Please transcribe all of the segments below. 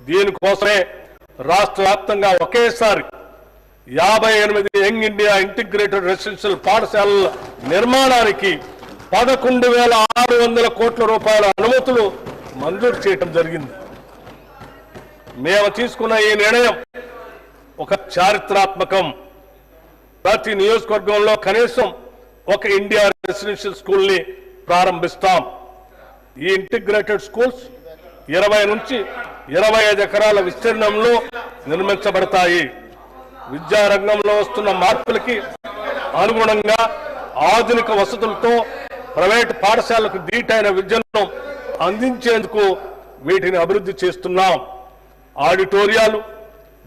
దీనికోసమే రాష్ట్ర వ్యాప్తంగా ఒకేసారి 58 యంగ్ ఇండియా ఇంటిగ్రేటెడ్ రెసిడెన్షియల్ పాఠశాలల నిర్మాణానికి 11,600 కోట్ల రూపాయల అనుమతులు మంజూరు చేయడం జరిగింది. మేము తీసుకున్న ఈ నిర్ణయం ఒక చారిత్రాత్మకం. ప్రతి నియోజకవర్గంలో కనీసం ఒక ఇండియా రెసిడెన్షియల్ స్కూల్ ని ప్రారంభిస్తాం. ఈ ఇంటిగ్రేటెడ్ స్కూల్స్ 20 నుంచి 25 ఎకరాల విస్తీర్ణంలో నిర్మించబడతాయి. విద్యారంగంలో వస్తున్న మార్పులకి అనుగుణంగా ఆధునిక వసతులతో ప్రైవేటు పాఠశాలకు దీటైన విద్యను అందించేందుకు వీటిని అభివృద్ధి చేస్తున్నాం. ఆడిటోరియాలు,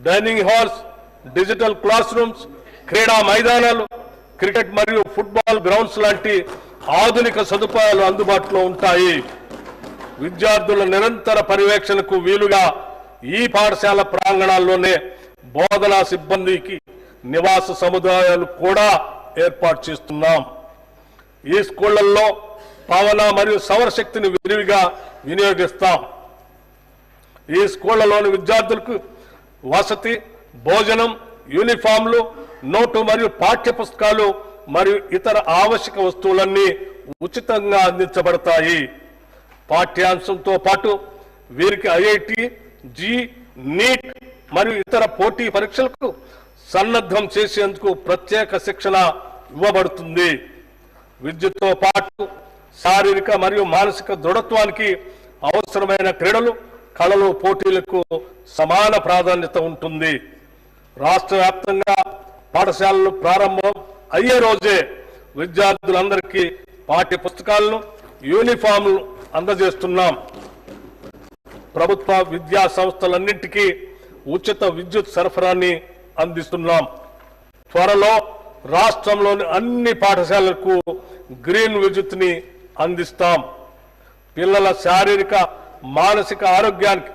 dining halls, digital class rooms, క్రీడా మైదానాలు, క్రికెట్ మరియు ఫుట్బాల్ గ్రౌండ్స్ లాంటి ఆధునిక సదుపాయాలు అందుబాటులో ఉంటాయి. విద్యార్థుల నిరంతర పర్యవేక్షణకు వీలుగా ఈ పాఠశాల ప్రాంగణాల్లోనే బోధనా సిబ్బందికి నివాస సముదాయాలు కూడా ఏర్పాటు చేస్తున్నాం. ఈ స్కూళ్లలో పవన మరియు సౌరశక్తిని విరివిగా వినియోగిస్తాం. ఈ స్కూళ్లలోని విద్యార్థులకు వసతి, భోజనం, యూనిఫామ్లు, నోటు మరియు పాఠ్య పుస్తకాలు మరియు ఇతర ఆవశ్యక వస్తువులన్నీ ఉచితంగా అందించబడతాయి. పాఠ్యాంశంతో పాటు వీరికి ఐఐటి, జీ, నీట్ మరియు ఇతర పోటీ పరీక్షలకు సన్నద్ధం చేసేందుకు ప్రత్యేక శిక్షణ ఇవ్వబడుతుంది. విద్యతో పాటు శారీరక మరియు మానసిక దృఢత్వానికి అవసరమైన క్రీడలు, కళలు, పోటీలకు సమాన ప్రాధాన్యత ఉంటుంది. రాష్ట్ర వ్యాప్తంగా పాఠశాలలు ప్రారంభం అయ్యే రోజే విద్యార్థులందరికీ పాఠ్య పుస్తకాలను, యూనిఫామ్లు అందజేస్తున్నాం. ప్రభుత్వ విద్యా సంస్థలన్నింటికీ ఉచిత విద్యుత్ సరఫరాని అందిస్తున్నాం. త్వరలో రాష్ట్రంలోని అన్ని పాఠశాలలకు గ్రీన్ విద్యుత్ని అందిస్తాం. పిల్లల శారీరక, మానసిక ఆరోగ్యానికి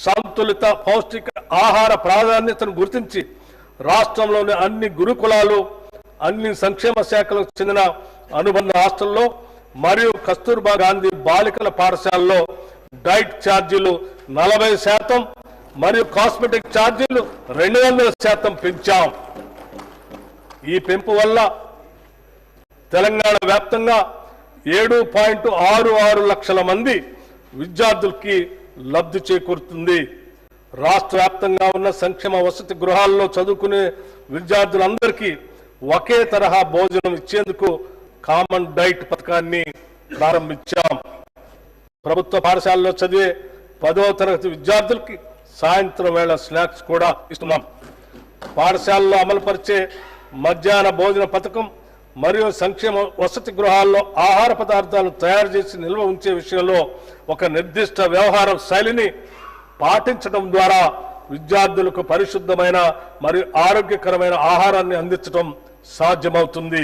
సంతులిత పౌష్టిక ఆహార ప్రాధాన్యతను గుర్తించి రాష్ట్రంలోని అన్ని గురుకులాలు, అన్ని సంక్షేమ శాఖలకు చెందిన అనుబంధ హాస్టల్లో మరియు కస్తూర్బా గాంధీ బాలికల పాఠశాలలో డైట్ ఛార్జీలు 40% మరియు కాస్మెటిక్ ఛార్జీలు 200% పెంచాం. ఈ పెంపు వల్ల తెలంగాణ వ్యాప్తంగా 7.66 లక్షల మంది విద్యార్థులకి లబ్ధి చేకూరుతుంది. రాష్ట్ర వ్యాప్తంగా ఉన్న సంక్షేమ వసతి గృహాల్లో చదువుకునే విద్యార్థులందరికీ ఒకే తరహా భోజనం ఇచ్చేందుకు కామన్ డైట్ పథకాన్ని ప్రారంభించాం. ప్రభుత్వ పాఠశాలలో చదివే 10వ తరగతి విద్యార్థులకి సాయంత్రం వేళ స్నాక్స్ కూడా ఇస్తున్నాం. పాఠశాలలో అమలుపరిచే మధ్యాహ్న భోజన పథకం మరియు సంక్షేమ వసతి గృహాల్లో ఆహార పదార్థాలను తయారు చేసి నిల్వ ఉంచే విషయంలో ఒక నిర్దిష్ట వ్యవహార శైలిని పాటించడం ద్వారా విద్యార్థులకు పరిశుద్ధమైన మరియు ఆరోగ్యకరమైన ఆహారాన్ని అందించడం సాధ్యమవుతుంది.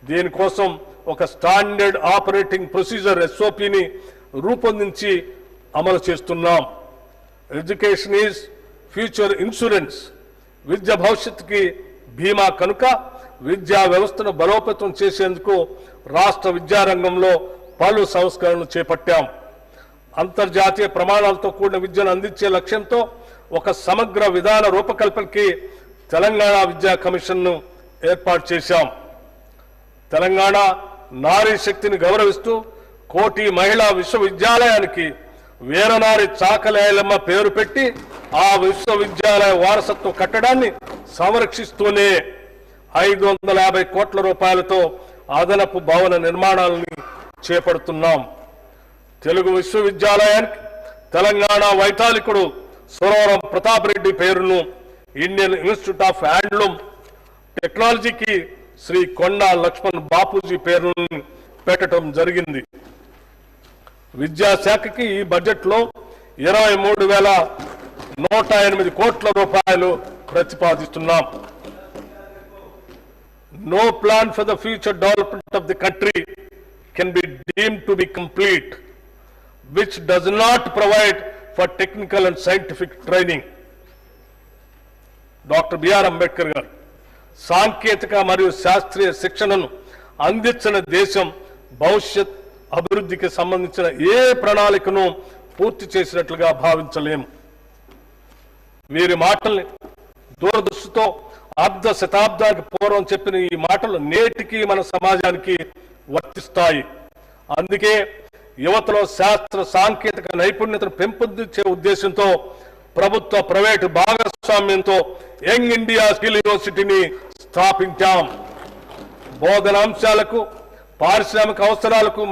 దీనికోసం ఒక స్టాండర్డ్ ఆపరేటింగ్ ప్రొసీజర్ SOPని రూపొందించి అమలు చేస్తున్నాం. Education is future insurance. విద్య భవిష్యత్తుకి బీమా కనుక విద్యా వ్యవస్థను బలోపేతం చేసేందుకు రాష్ట్ర విద్యారంగంలో పలు సంస్కరణలు చేపట్టాం. అంతర్జాతీయ ప్రమాణాలతో కూడిన విద్యను అందించే లక్ష్యంతో ఒక సమగ్ర విధాన రూపకల్పనకి తెలంగాణ విద్యా కమిషన్ను ఏర్పాటు చేశాం. తెలంగాణ నారీ శక్తిని గౌరవిస్తూ కోటి మహిళా విశ్వవిద్యాలయానికి వీరనారి చాకలి ఐలమ్మ పేరు పెట్టి ఆ విశ్వవిద్యాలయ వారసత్వ కట్టడాన్ని సంరక్షిస్తూనే 550 కోట్ల రూపాయలతో అదనపు భవన నిర్మాణాలని చేపడుతున్నాం. తెలుగు విశ్వవిద్యాలయానికి తెలంగాణ వైతాళికుడు సురవరం ప్రతాప్ రెడ్డి పేరును, ఇండియన్ ఇన్స్టిట్యూట్ ఆఫ్ హ్యాండ్లూమ్ టెక్నాలజీకి శ్రీ కొండా లక్ష్మణ్ బాపూజీ పేరును పెట్టడం జరిగింది. విద్యాశాఖకి ఈ బడ్జెట్లో 23,108 కోట్ల రూపాయలు ప్రతిపాదిస్తున్నాం. No plan for the future development of the country can be deemed to be complete, which does not provide for technical and scientific training. Doctor BR Ambedkar garu సాంకేతిక మరియు శాస్త్రీయ శిక్షణను అందించిన దేశం భవిష్యత్ అభివృద్ధికి సంబంధించిన ఏ ప్రణాళికను పూర్తి చేసినట్లుగా భావించలేము. వీరి మాటల్ని దూరదృష్టితో అర్ధ శతాబ్దానికి పూర్వం చెప్పిన ఈ మాటలు నేటికి మన సమాజానికి వర్తిస్తాయి. అందుకే యువతలో శాస్త్ర సాంకేతిక నైపుణ్యతను పెంపొందించే ఉద్దేశంతో ప్రభుత్వ ప్రైవేటు భాగస్వామ్యంతో యంగ్ ఇండియా స్కిల్ యూనివర్సిటీని స్థాపించాం. బోధనాంశాలకు పారిశ్రామిక అవసరాలకు